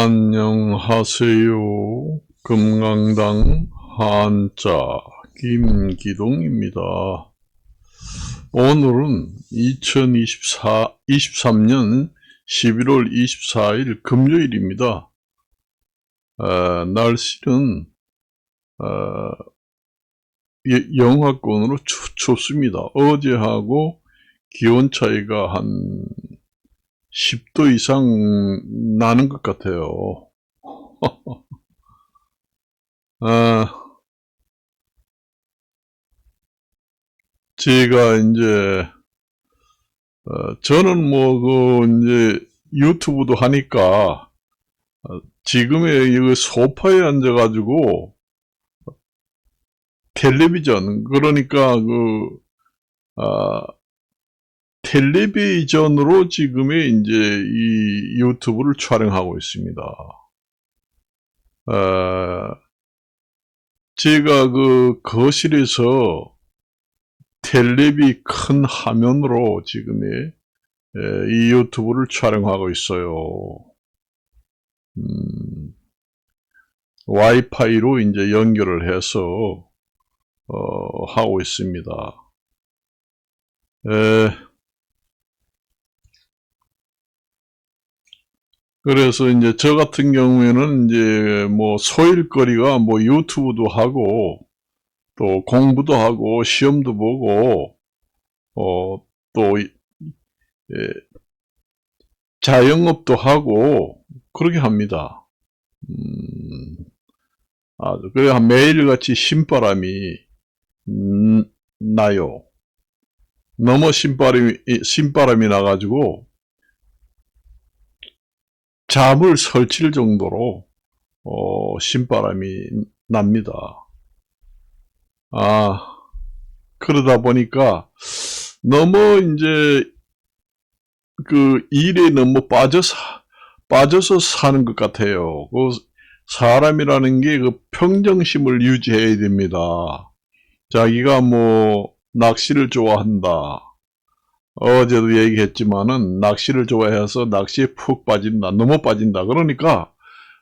안녕하세요. 금강당 한자 김기동입니다. 오늘은 2023년 11월 24일 금요일입니다. 날씨는 영하권으로 춥습니다. 어제하고 기온 차이가 한 10도 이상 나는 것 같아요. 제가 이제, 저는 이제 유튜브도 하니까, 지금의 이 소파에 앉아가지고, 텔레비전, 그러니까 텔레비전으로 지금의 이제 이 유튜브를 촬영하고 있습니다. 제가 거실에서 텔레비 큰 화면으로 지금의 이 유튜브를 촬영하고 있어요. 와이파이로 이제 연결을 해서 하고 있습니다. 그래서 이제 저 같은 경우에는 이제 소일거리가 유튜브도 하고 또 공부도 하고 시험도 보고 또 자영업도 하고 그렇게 합니다. 그래 매일같이 신바람이 나요. 너무 신바람이 나가지고 잠을 설칠 정도로 신바람이 납니다. 그러다 보니까 너무 이제 일에 너무 빠져서 사는 것 같아요. 사람이라는 게 평정심을 유지해야 됩니다. 자기가 낚시를 좋아한다. 어제도 얘기했지만은 낚시를 좋아해서 낚시에 푹 빠진다. 너무 빠진다. 그러니까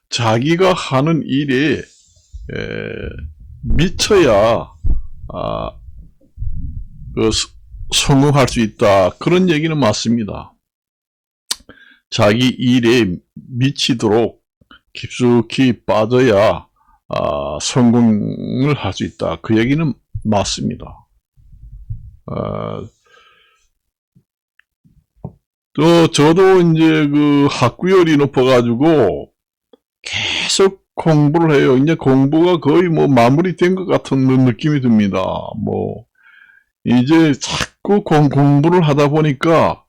자기가 하는 일에 미쳐야 성공할 수 있다. 그런 얘기는 맞습니다. 자기 일에 미치도록 깊숙이 빠져야 성공을 할 수 있다. 그 얘기는 맞습니다. 저도 이제 학구열이 높아가지고 계속 공부를 해요. 이제 공부가 거의 마무리된 것 같은 느낌이 듭니다. 이제 자꾸 공부를 하다 보니까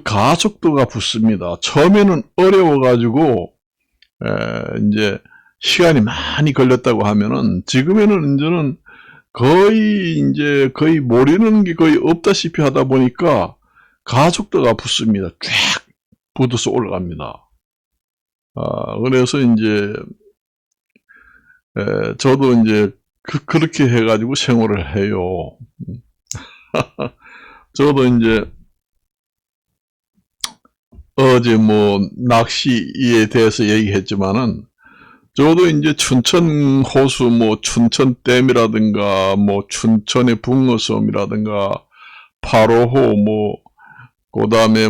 가속도가 붙습니다. 처음에는 어려워가지고, 이제 시간이 많이 걸렸다고 하면은, 지금에는 이제는 거의 모르는 게 거의 없다시피 하다 보니까, 가속도가 붙습니다. 쫙 붙어서 올라갑니다. 그래서 이제, 저도 이제 그렇게 해가지고 생활을 해요. 저도 이제, 어제 낚시에 대해서 얘기했지만은, 저도 이제 춘천 호수, 춘천댐이라든가, 춘천의 붕어섬이라든가, 8호호, 그 다음에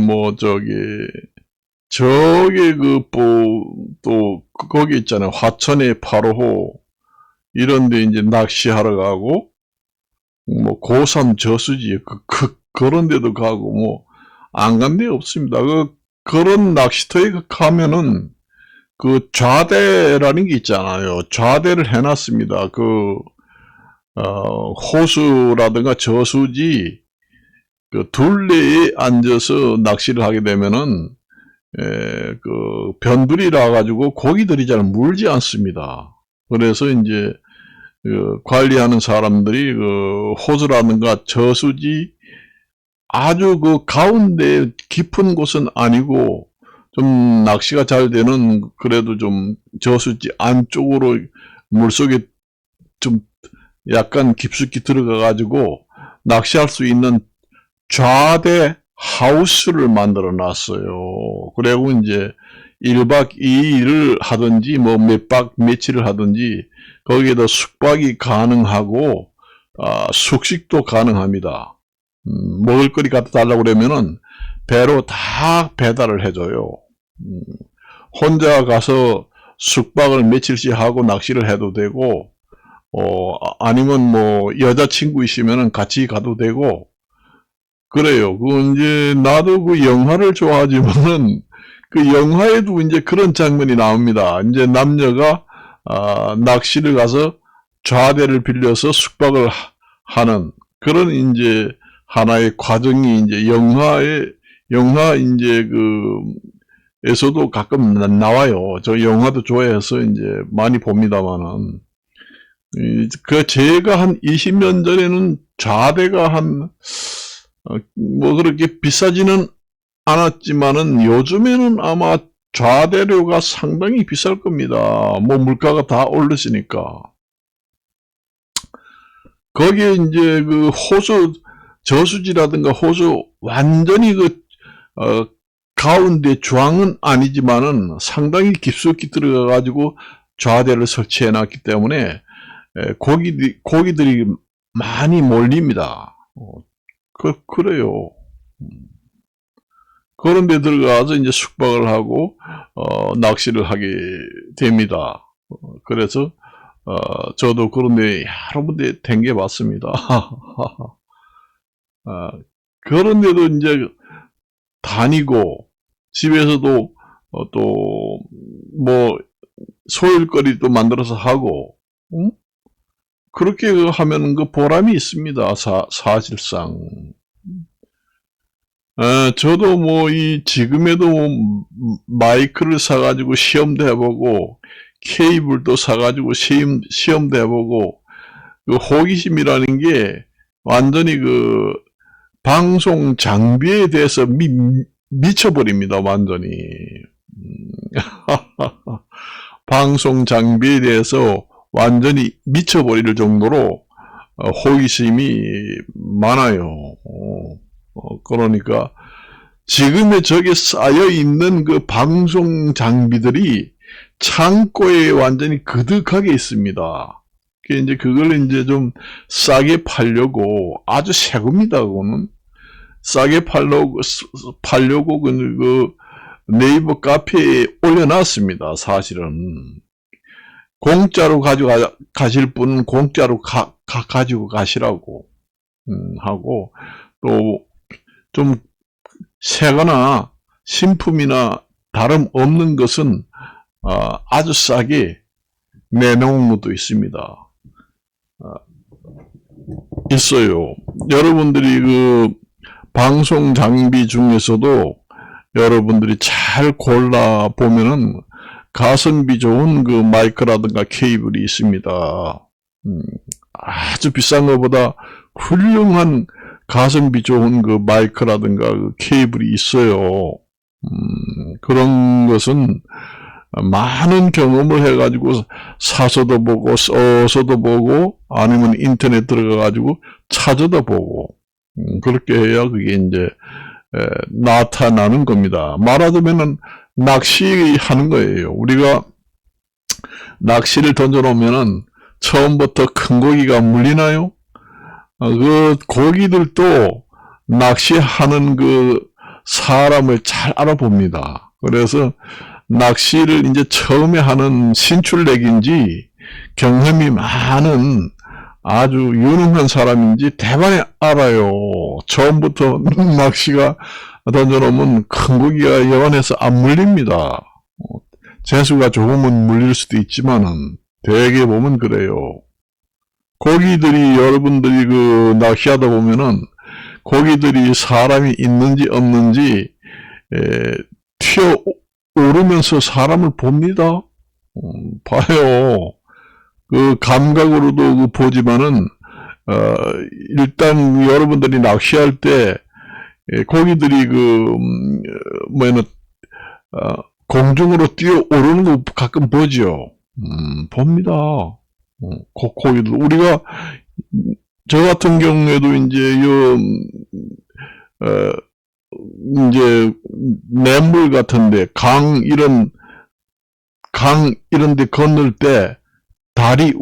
또, 거기 있잖아요. 화천의 8호호, 이런데 이제 낚시하러 가고, 고삼 저수지, 그런 데도 가고, 안 간 데 없습니다. 그런 낚시터에 가면은, 좌대라는 게 있잖아요. 좌대를 해놨습니다. 호수라든가 저수지, 둘레에 앉아서 낚시를 하게 되면은, 변두리 나가지고 고기들이 잘 물지 않습니다. 그래서 이제, 관리하는 사람들이 호수라든가 저수지, 아주 가운데 깊은 곳은 아니고, 좀 낚시가 잘 되는, 그래도 좀 저수지 안쪽으로 물속에 좀 약간 깊숙이 들어가가지고 낚시할 수 있는 좌대 하우스를 만들어 놨어요. 그리고 이제 1박 2일을 하든지 뭐 몇 박 며칠을 하든지 거기에다 숙박이 가능하고 숙식도 가능합니다. 먹을 거리 갖다 달라고 그러면은 배로 다 배달을 해줘요. 혼자 가서 숙박을 며칠씩 하고 낚시를 해도 되고, 아니면 뭐 여자친구 있으면은 같이 가도 되고, 그래요. 그 이제 나도 그 영화를 좋아하지만은 그 영화에도 이제 그런 장면이 나옵니다. 이제 남녀가 낚시를 가서 좌대를 빌려서 숙박을 하는 그런 이제 하나의 과정이 이제 영화 이제 에서도 가끔 나와요. 저 영화도 좋아해서 이제 많이 봅니다만은. 제가 한 20년 전에는 좌대가 뭐 그렇게 비싸지는 않았지만은 요즘에는 아마 좌대료가 상당히 비쌀 겁니다. 뭐 물가가 다 오르시니까. 거기에 이제 그 호수, 저수지라든가 호수 완전히 가운데 중앙은 아니지만은 상당히 깊숙이 들어가가지고 좌대를 설치해 놨기 때문에 고기들이 많이 몰립니다. 그래요. 그런 데 들어가서 이제 숙박을 하고, 낚시를 하게 됩니다. 그래서, 저도 그런 데 여러 군데 댕겨봤습니다. 그런 데도 이제 다니고, 집에서도, 또, 뭐, 소일거리도 만들어서 하고, 응? 그렇게 하면 그 보람이 있습니다. 사실상. 저도 뭐, 지금에도 마이크를 사가지고 시험도 해보고, 케이블도 사가지고 시험도 해보고, 그 호기심이라는 게 완전히 방송 장비에 대해서 미쳐버립니다. 완전히. 방송 장비에 대해서 완전히 미쳐버릴 정도로 호기심이 많아요. 그러니까 지금의 저게 쌓여 있는 그 방송 장비들이 창고에 완전히 그득하게 있습니다. 이제 그걸 이제 좀 싸게 팔려고 아주 새 겁니다. 그거는 싸게 팔려고 네이버 카페에 올려놨습니다. 사실은 공짜로 가실 분은 공짜로 가지고 가시라고 하고, 또 좀 새거나 신품이나 다름없는 것은 아주 싸게 내놓은 것도 있습니다. 있어요. 여러분들이 방송 장비 중에서도 여러분들이 잘 골라 보면은 가성비 좋은 마이크라든가 케이블이 있습니다. 아주 비싼 것보다 훌륭한 가성비 좋은 마이크라든가 케이블이 있어요. 그런 것은 많은 경험을 해가지고 사서도 보고 써서도 보고 아니면 인터넷 들어가가지고 찾아도 보고 그렇게 해야 그게 이제 나타나는 겁니다. 말하자면은 낚시하는 거예요. 우리가 낚시를 던져놓으면은 처음부터 큰 고기가 물리나요? 그 고기들도 낚시하는 사람을 잘 알아봅니다. 그래서 낚시를 이제 처음에 하는 신출렉인지 경험이 많은 아주 유능한 사람인지 대반에 알아요. 처음부터 낚시가 던져놓으면 큰 고기가 여간해서 안 물립니다. 재수가 조금은 물릴 수도 있지만은 대개 보면 그래요. 고기들이 여러분들이 낚시하다 보면은 고기들이 사람이 있는지 없는지 튀어 오르면서 사람을 봅니다. 봐요. 감각으로도 보지만은 일단 여러분들이 낚시할 때 고기들이 공중으로 뛰어 오르는 거 가끔 보죠. 봅니다. 고기들 우리가 저 같은 경우에도 이제 이제, 냇물 같은데, 강 이런 데 건널 때, 다리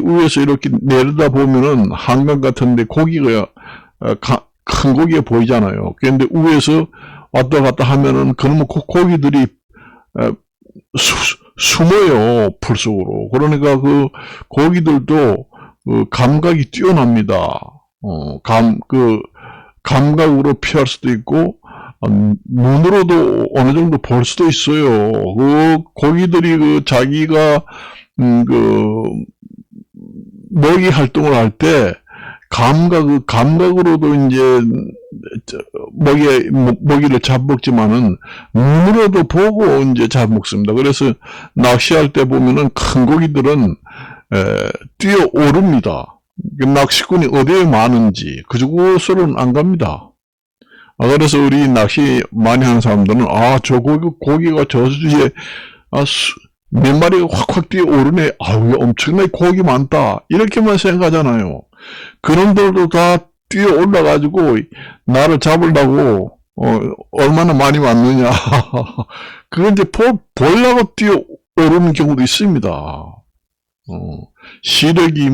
위에서 이렇게 내려다 보면은, 한강 같은데 고기가, 큰 고기가 보이잖아요. 그런데 위에서 왔다 갔다 하면은, 그러면 고기들이, 숨어요, 풀 속으로. 그러니까 그 고기들도 감각이 뛰어납니다. 감각으로 피할 수도 있고, 눈으로도 어느 정도 볼 수도 있어요. 그 고기들이 자기가, 먹이 활동을 할 때, 감각으로도 이제, 먹이를 잡먹지만은, 눈으로도 보고 이제 잡먹습니다. 그래서 낚시할 때 보면은 큰 고기들은, 뛰어오릅니다. 낚시꾼이 어디에 많은지, 그곳으로는 안 갑니다. 그래서 우리 낚시 많이 하는 사람들은, 저 고기가 저수지에, 몇 마리가 확확 뛰어오르네. 엄청나게 고기 많다. 이렇게만 생각하잖아요. 그놈들도 다 뛰어올라가지고, 나를 잡으려고, 얼마나 많이 왔느냐. 그건 이제 보려고 뛰어오르는 경우도 있습니다. 시력이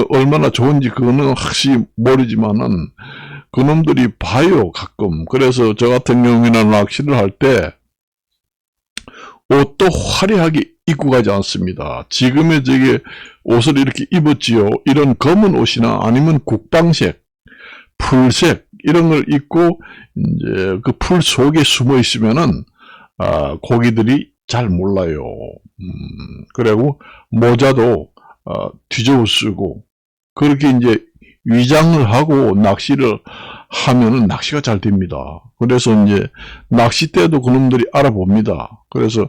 얼마나 좋은지 그거는 확실히 모르지만은, 그놈들이 봐요, 가끔. 그래서 저 같은 경우에는 낚시를 할 때, 옷도 화려하게 입고 가지 않습니다. 지금의 옷을 이렇게 입었지요. 이런 검은 옷이나 아니면 국방색, 풀색, 이런 걸 입고, 이제 그 풀 속에 숨어 있으면은, 고기들이 잘 몰라요. 그리고 모자도, 뒤집어 쓰고, 그렇게 이제 위장을 하고 낚시를 하면은 낚시가 잘 됩니다. 그래서 이제 낚싯대도 그놈들이 알아봅니다. 그래서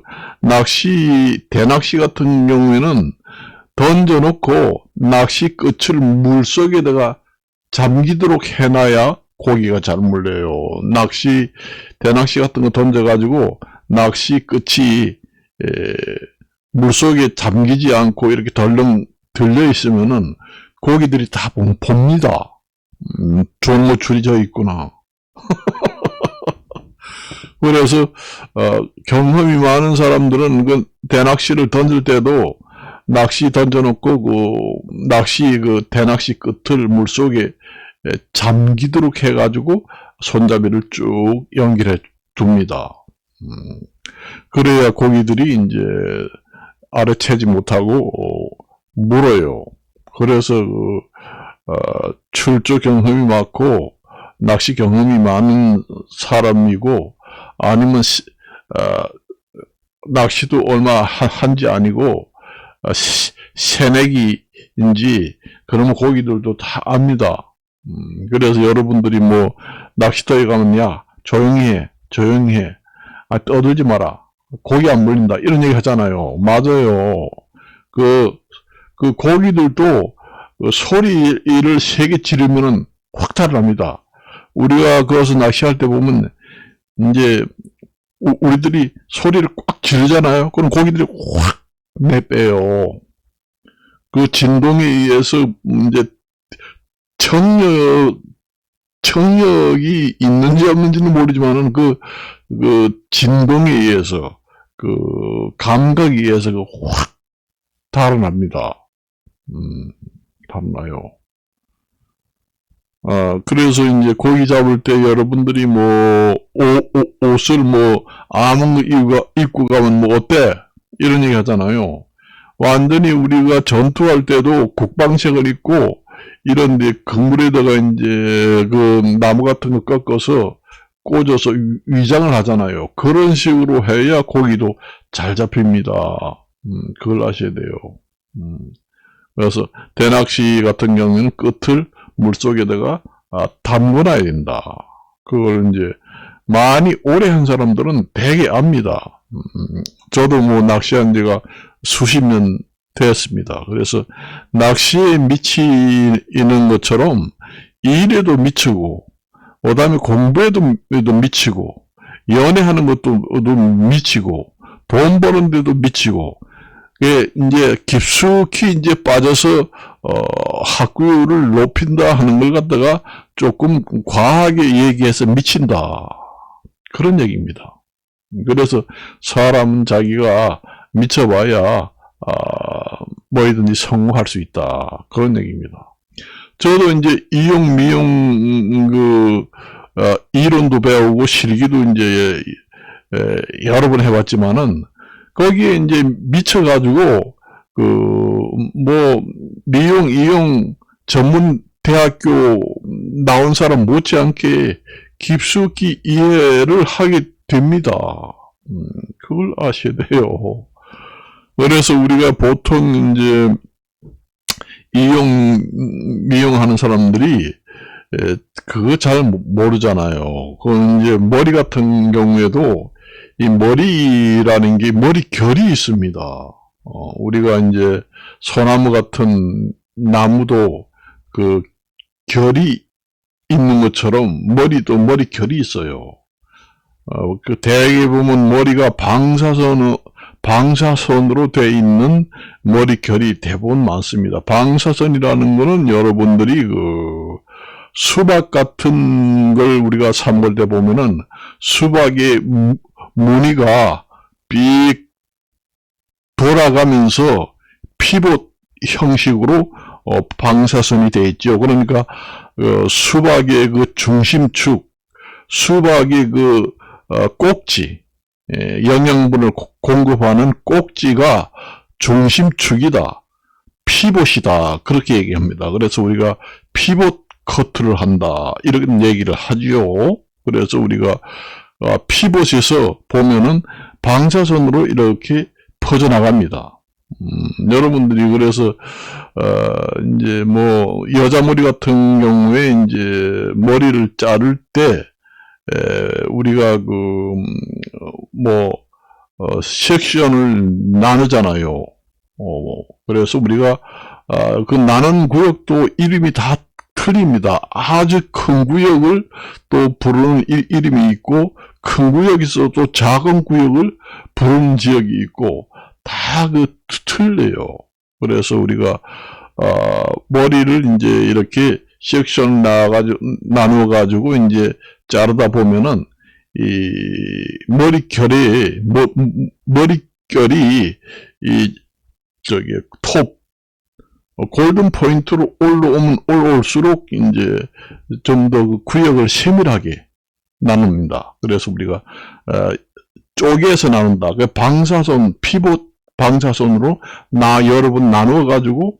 대낚시 같은 경우에는 던져놓고 낚시 끝을 물속에다가 잠기도록 해놔야 고기가 잘 물려요. 대낚시 같은 거 던져가지고 낚시 끝이 물속에 잠기지 않고 이렇게 덜렁 들려 있으면은 고기들이 다 봅니다. 좋은 모출이 져 있구나. 그래서 경험이 많은 사람들은 그 대낚시를 던질 때도 낚시 던져놓고 대낚시 끝을 물속에 잠기도록 해가지고 손잡이를 쭉 연결해 둡니다. 그래야 고기들이 이제 아래채지 못하고 물어요. 그래서 출조 경험이 많고 낚시 경험이 많은 사람이고 아니면 낚시도 얼마 한지 아니고 새내기인지 그러면 고기들도 다 압니다. 그래서 여러분들이 낚시터에 가면 조용히 해. 떠들지 마라. 고기 안 물린다. 이런 얘기 하잖아요. 맞아요. 그 고기들도 소리를 세게 지르면은 확탈을 합니다. 우리가 거기서 낚시할 때 보면 이제 우리들이 소리를 꽉 지르잖아요. 그럼 고기들이 확 내빼요. 그 진동에 의해서 이제 청력이 있는지 없는지는 모르지만은 그 진동에 의해서 감각에 의해서 확 달아납니다. 달아나요. 그래서 이제 고기 잡을 때 여러분들이 옷을 아무 거 입고 가면 어때? 이런 얘기 하잖아요. 완전히 우리가 전투할 때도 국방색을 입고 이런데 그물에다가 이제 나무 같은 거 꺾어서 꽂아서 위장을 하잖아요. 그런 식으로 해야 고기도 잘 잡힙니다. 그걸 아셔야 돼요. 그래서 대낚시 같은 경우에는 끝을 물속에다가 담궈놔야 된다. 그걸 이제 많이 오래 한 사람들은 되게 압니다. 저도 낚시한 지가 수십 년 됐습니다. 그래서 낚시에 미치는 것처럼 일에도 미치고 그다음에 공부에도 미치고 연애하는 것도 미치고 돈 버는 데도 미치고 예, 이제 깊숙이 이제 빠져서 학구율을 높인다 하는 걸 갖다가 조금 과하게 얘기해서 미친다. 그런 얘기입니다. 그래서 사람은 자기가 미쳐봐야 뭐든지 성공할 수 있다. 그런 얘기입니다. 저도 이제 이용 미용 이론도 배우고 실기도 이제 여러 번 해봤지만은 거기에 이제 미쳐가지고 미용 이용 전문 대학교 나온 사람 못지않게 깊숙이 이해를 하게 됩니다. 그걸 아셔야 돼요. 그래서 우리가 보통 이제 미용하는 사람들이 그거 잘 모르잖아요. 그 이제 머리 같은 경우에도 이 머리라는 게 머리결이 있습니다. 우리가 이제 소나무 같은 나무도 그 결이 있는 것처럼 머리도 머리결이 있어요. 그 대개 보면 머리가 방사선으로 돼 있는 머리결이 대부분 많습니다. 방사선이라는 거는 여러분들이 수박 같은 걸 우리가 사 먹을 때 보면은 수박의 무늬가 삑 돌아가면서 피봇 형식으로 방사선이 되어 있죠. 그러니까 수박의 그 중심축, 수박의 꼭지, 영양분을 공급하는 꼭지가 중심축이다. 피봇이다. 그렇게 얘기합니다. 그래서 우리가 피봇 커트를 한다. 이런 얘기를 하지요. 그래서 우리가 피봇에서 보면은 방사선으로 이렇게 퍼져나갑니다. 여러분들이 그래서 이제 여자 머리 같은 경우에 이제 머리를 자를 때 우리가 섹션을 나누잖아요. 그래서 우리가 그 나눈 구역도 이름이 다 틀립니다. 아주 큰 구역을 또 부르는 이름이 있고, 큰 구역에서 또 작은 구역을 부르는 지역이 있고, 다 틀려요. 그래서 우리가 머리를 이제 이렇게 섹션 나누어가지고 이제 자르다 보면은 이 머리결이 톱 골든 포인트로 올라올수록 이제 좀 더 구역을 세밀하게 나눕니다. 그래서 우리가 쪼개서 나눈다. 그 방사선 피봇 방사선으로 여러 번 나누어 가지고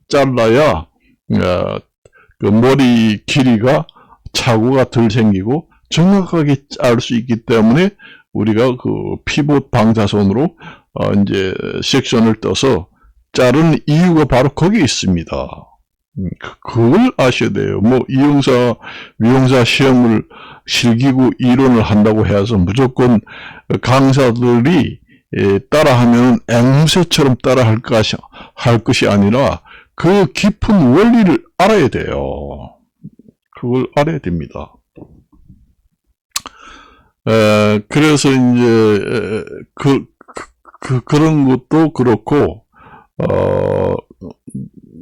잘라야 그 머리 길이가 차고가 덜 생기고 정확하게 자를 수 있기 때문에 우리가 그 피봇 방사선으로 이제 섹션을 떠서 자르는 이유가 바로 거기에 있습니다. 그걸 아셔야 돼요. 미용사 시험을 실기고 이론을 한다고 해서 무조건 강사들이 따라하면 앵무새처럼 따라할 것이 아니라 그 깊은 원리를 알아야 돼요. 그걸 알아야 됩니다. 그래서 이제 그런 것도 그렇고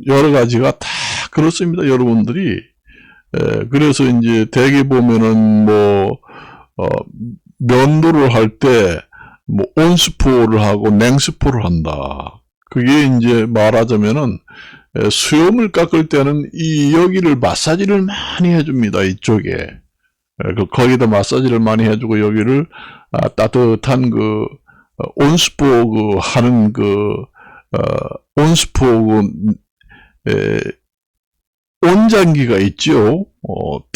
여러 가지가 다 그렇습니다. 여러분들이 그래서 이제 대개 보면은 면도를 할 때 온스포를 하고 냉스포를 한다. 그게 이제 말하자면은 수염을 깎을 때는 여기를 마사지를 많이 해줍니다. 이쪽에 거기다 마사지를 많이 해주고 여기를 따뜻한 온스포 하는 온스포 온장기가 있죠.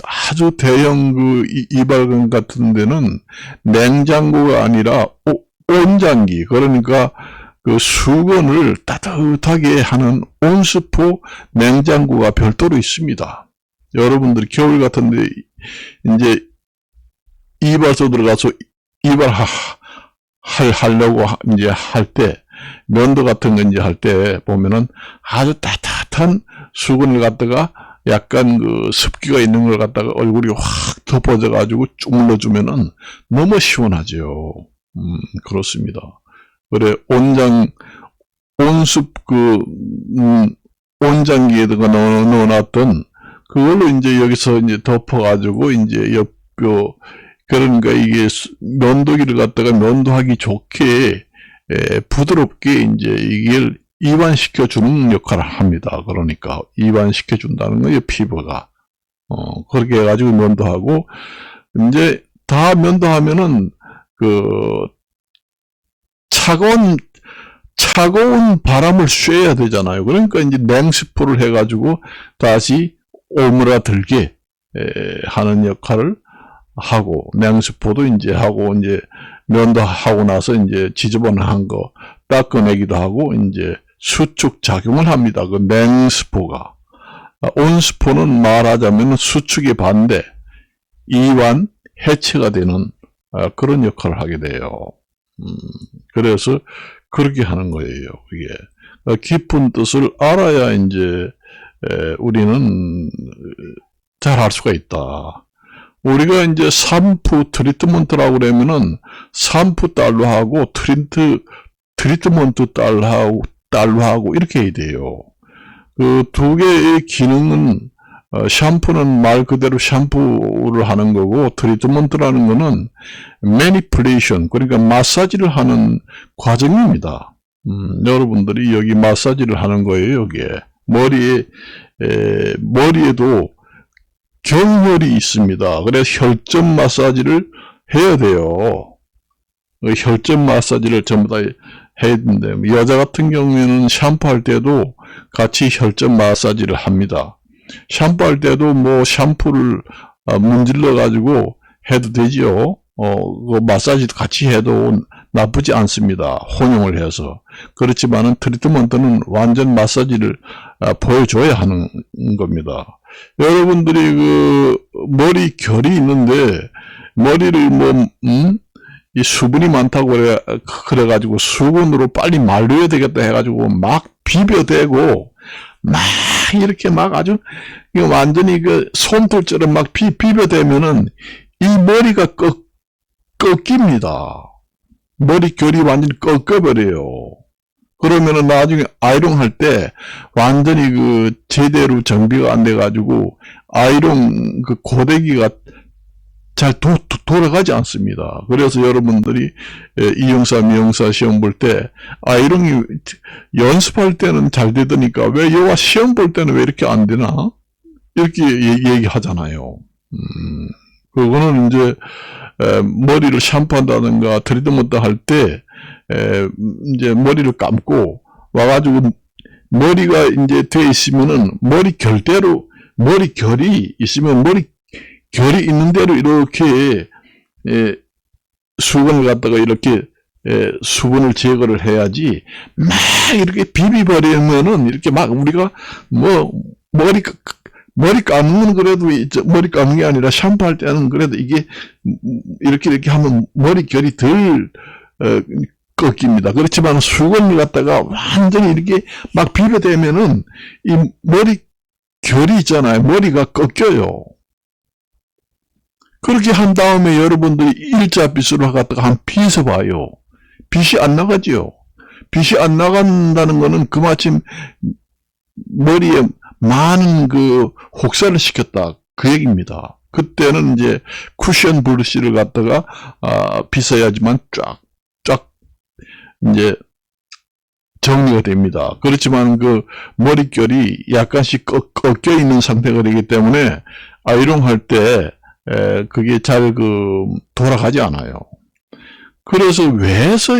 아주 대형 이발관 같은 데는 냉장고가 아니라 온장기, 그러니까 수건을 따뜻하게 하는 온스포 냉장고가 별도로 있습니다. 여러분들이 겨울 같은데 이제 이발소 들어가서 하려고 이제 할 때, 면도 같은 거 이제 할 때 보면은 아주 따뜻한 수건을 갖다가 약간 습기가 있는 걸 갖다가 얼굴이 확 덮어져 가지고 쭉 눌러주면은 너무 시원하죠. 그렇습니다. 그래, 온습 온장기에다가 넣어놨던 그걸로 이제 여기서 이제 덮어가지고 이제 옆뼈, 그러니까 이게 면도기를 갖다가 면도하기 좋게 부드럽게 이제 이걸 이완시켜 주는 역할을 합니다. 그러니까 이완시켜 준다는 거예요, 피부가. 그렇게 해가지고 면도하고, 이제 다 면도하면은 차가운 바람을 쐬야 되잖아요. 그러니까 이제 냉스프를 해가지고 다시 오므라들게 하는 역할을 하고, 냉스프도 이제 하고, 이제 면도하고 나서 이제 지저분한 거 닦아내기도 하고, 이제 수축 작용을 합니다. 그 냉스프가. 온스프는 말하자면 수축의 반대, 이완, 해체가 되는 그런 역할을 하게 돼요. 그래서 그렇게 하는 거예요. 이게 깊은 뜻을 알아야 이제 우리는 잘 할 수가 있다. 우리가 이제 샴푸 트리트먼트라고 그러면은 샴푸 달로 하고 트리트먼트 달로 하고 이렇게 해야 돼요. 그 두 개의 기능은 샴푸는 말 그대로 샴푸를 하는 거고, 트리트먼트라는 거는 매니플레이션, 그러니까 마사지를 하는 과정입니다. 여러분들이 여기 마사지를 하는 거예요. 여기에 머리에도 경혈이 있습니다. 그래서 혈전 마사지를 해야 돼요. 혈전 마사지를 전부 다 해야 되는데, 여자 같은 경우에는 샴푸할 때도 같이 혈전 마사지를 합니다. 샴푸할 때도 뭐 샴푸를 문질러 가지고 해도 되지요. 그 마사지도 같이 해도 나쁘지 않습니다. 혼용을 해서. 그렇지만은 트리트먼트는 완전 마사지를 보여줘야 하는 겁니다. 여러분들이 그 머리 결이 있는데, 머리를 이 수분이 많다고 그래가지고 수건으로 빨리 말려야 되겠다 해가지고 막 비벼대고 막 이렇게 막 아주 완전히 그 솜털처럼 막 비벼대면은 이 머리가 꺾입니다. 머리결이 완전히 꺾여버려요. 그러면은 나중에 아이롱 할 때 완전히 그 제대로 정비가 안 돼가지고 아이롱 그 고데기가 잘 돌아가지 않습니다. 그래서 여러분들이 이용사, 미용사 시험 볼 때 아이롱이 연습할 때는 잘 되더니까 왜 여와 시험 볼 때는 왜 이렇게 안 되나? 이렇게 얘기하잖아요. 그거는 이제 머리를 샴푸한다든가 트리트먼트 할 때 이제 머리를 감고 와가지고 머리가 이제 돼 있으면은 머리결이 있으면 결이 있는 대로 이렇게 수건을 갖다가 이렇게 수분을 제거를 해야지, 막 이렇게 비비버리면은 이렇게 막 우리가 뭐 머리 감는 그래도 머리 감는 게 아니라 샴푸할 때는 그래도 이게 이렇게 하면 머리결이 덜 꺾입니다. 그렇지만 수건을 갖다가 완전히 이렇게 막 비벼대면은 이 머리결이 있잖아요. 머리가 꺾여요. 그렇게 한 다음에 여러분들이 일자빗으로 갖다가 한 빗어봐요. 빗이 안 나가죠. 빗이 안 나간다는 거는 그마침 머리에 많은 그 혹사를 시켰다, 그 얘기입니다. 그때는 이제 쿠션 브러쉬를 갖다가 빗어야지만 쫙 이제 정리가 됩니다. 그렇지만 그 머릿결이 약간씩 꺾여 있는 상태가 되기 때문에 아이롱 할 때 그게 잘 돌아가지 않아요. 그래서 왜서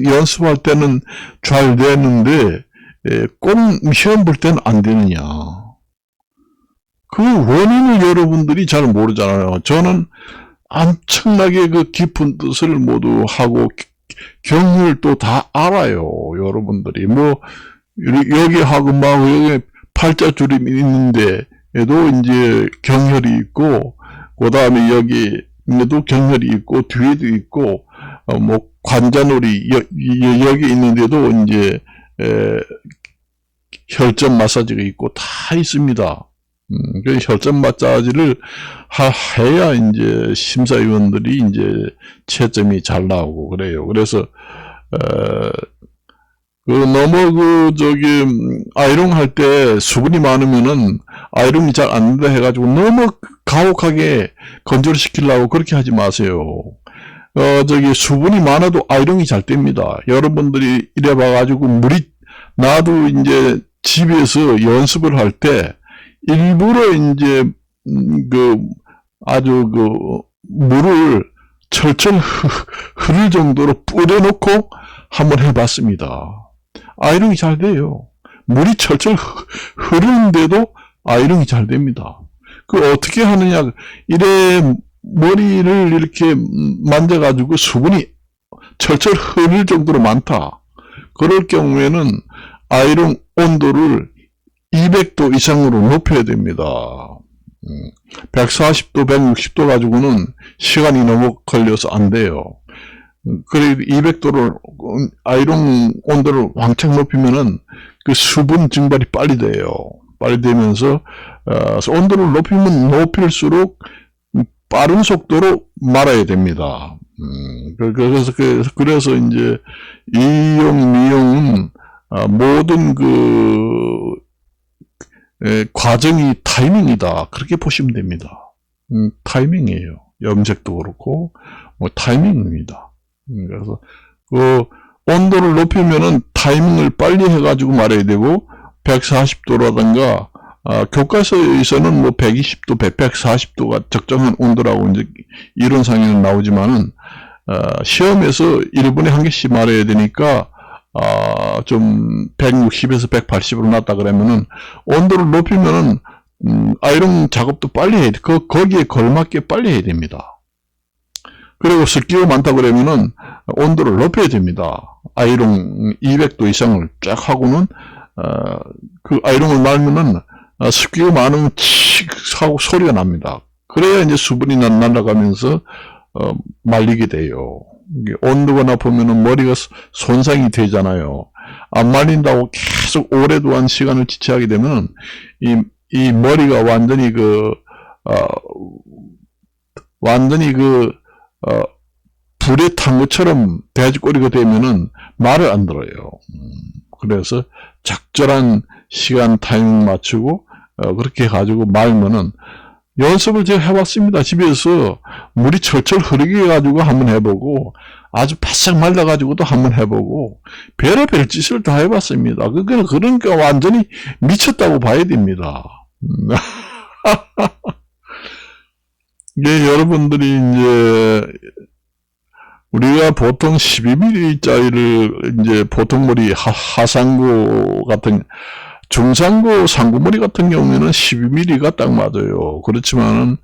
연습할 때는 잘 되는데 꼭 시험 볼 때는 안 되느냐. 그 원인을 여러분들이 잘 모르잖아요. 저는 엄청나게 그 깊은 뜻을 모두 하고 경혈도 다 알아요. 여러분들이 뭐 여기 하고 막 여기 팔자주름이 있는데 에도 이제 경혈이 있고, 그 다음에 여기에도 경혈이 있고, 뒤에도 있고, 뭐 관자놀이 여기 있는데도 이제 혈전 마사지가 있고 다 있습니다. 그 혈전 마사지를 해야 이제 심사위원들이 이제 채점이 잘 나오고 그래요. 그래서 너무 아이롱 할 때 수분이 많으면은 아이롱이 잘 안 된다 해가지고 너무 가혹하게 건조를 시키려고 그렇게 하지 마세요. 수분이 많아도 아이롱이 잘 됩니다. 여러분들이 이래 봐가지고 나도 이제 집에서 연습을 할 때 일부러 이제, 아주 물을 철철 흐를 정도로 뿌려놓고 한번 해봤습니다. 아이롱이 잘 돼요. 물이 철철 흐르는데도 아이롱이 잘 됩니다. 어떻게 하느냐, 이래 머리를 이렇게 만져가지고 수분이 철철 흐를 정도로 많다. 그럴 경우에는 아이롱 온도를 200도 이상으로 높여야 됩니다. 140도, 160도 가지고는 시간이 너무 걸려서 안 돼요. 그래 200도를 아이롱 온도를 왕창 높이면은 그 수분 증발이 빨리 돼요. 빨리 되면서 온도를 높이면 높일수록 빠른 속도로 말아야 됩니다. 그래서 이제 미용은 모든 과정이 타이밍이다. 그렇게 보시면 됩니다. 타이밍이에요. 염색도 그렇고 타이밍입니다. 그래서 온도를 높이면은 타이밍을 빨리 해가지고 말아야 되고 140도라든가 교과서에서는 120도, 140도가 적정한 온도라고 이제 이론상에는 나오지만은 시험에서 1분에 한 개씩 말해야 되니까 좀 160에서 180으로 놨다 그러면은 온도를 높이면은 아이롱 작업도 빨리 해야 돼. 거기에 걸맞게 빨리 해야 됩니다. 그리고 습기가 많다 그러면은 온도를 높여야 됩니다. 아이롱 200도 이상을 쫙 하고는 아이롱을 말면은 습기가 많으면 칙 하고 소리가 납니다. 그래야 이제 수분이 날아가면서 말리게 돼요. 온도가 높으면은 머리가 손상이 되잖아요. 안 말린다고 계속 오랫동안 시간을 지체하게 되면은 이 머리가 완전히 불에 탄 것처럼 돼지꼬리가 되면은 말을 안 들어요. 그래서 적절한 시간 타이밍 맞추고 그렇게 해가지고 말면은 연습을 제가 해봤습니다. 집에서 물이 철철 흐르게 해가지고 한번 해보고 아주 바싹 말라가지고도 한번 해보고 별의별 짓을 다 해봤습니다. 그러니까 완전히 미쳤다고 봐야 됩니다. 이게 여러분들이 이제 우리가 보통 12mm짜리를 이제 보통 머리 하상구 같은 중상구 상구머리 같은 경우에는 12mm가 딱 맞아요. 그렇지만은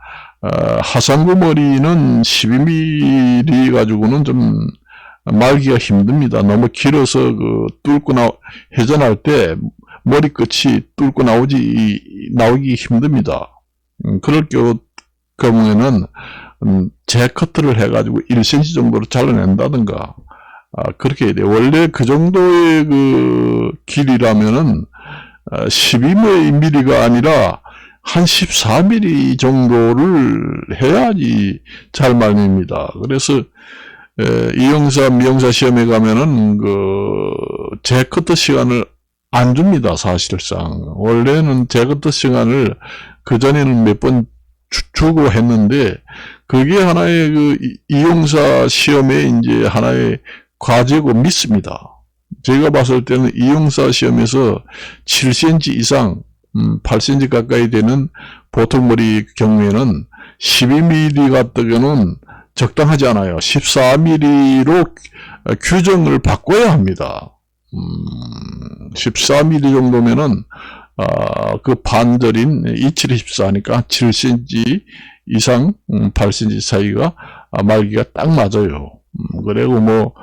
하상구 머리는 12mm 가지고는 좀 말기가 힘듭니다. 너무 길어서 회전할 때 머리끝이 뚫고 나오기 힘듭니다. 그럴 경우에는 재커트를 해가지고 1cm 정도로 잘라낸다든가 그렇게 해야 돼요. 원래 그 정도의 길이라면은 12mm가 아니라 한 14mm 정도를 해야지 잘 말립니다. 그래서 미용사 시험에 가면은 재커트 시간을 안 줍니다. 사실상 원래는 재커트 시간을 그전에는 몇 번 주고 했는데 그게 하나의 이용사 시험에 이제 하나의 과제고 믿습니다. 제가 봤을 때는 이용사 시험에서 7cm 이상 8cm 가까이 되는 보통 머리 경우에는 12mm 같은 적당하지 않아요. 14mm로 규정을 바꿔야 합니다. 14mm 정도면은 그 반절인 2714니까 7cm 이상 8cm 사이가 말기가 딱 맞아요. 그리고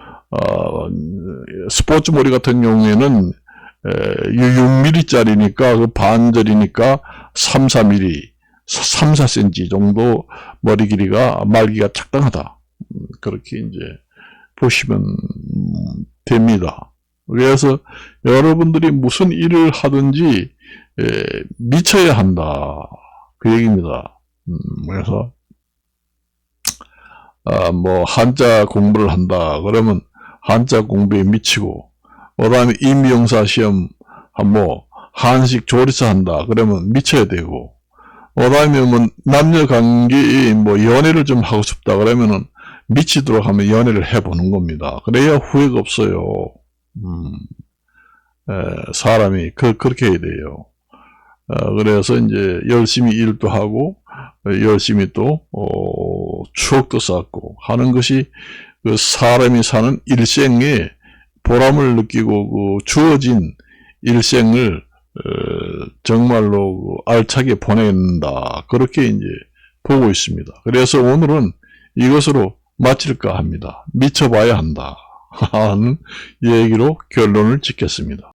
스포츠 머리 같은 경우에는 6mm짜리니까 그 반절이니까 3, 4mm 3, 4cm 정도 머리 길이가 말기가 적당하다. 그렇게 이제 보시면 됩니다. 그래서 여러분들이 무슨 일을 하든지 미쳐야 한다. 그 얘기입니다. 그래서 한자 공부를 한다. 그러면 한자 공부에 미치고 그 다음에 임용사 시험, 뭐, 한식 조리사 한다. 그러면 미쳐야 되고, 그 다음에 뭐, 남녀 관계, 뭐, 연애를 좀 하고 싶다. 그러면은, 미치도록 하면 연애를 해보는 겁니다. 그래야 후회가 없어요. 사람이, 그렇게 해야 돼요. 그래서 이제, 열심히 일도 하고, 열심히 또, 추억도 쌓고 하는 것이, 그 사람이 사는 일생에 보람을 느끼고, 그 주어진 일생을, 정말로 알차게 보낸다. 그렇게 이제 보고 있습니다. 그래서 오늘은 이것으로 마칠까 합니다. 미쳐봐야 한다. 하는 얘기로 결론을 짓겠습니다.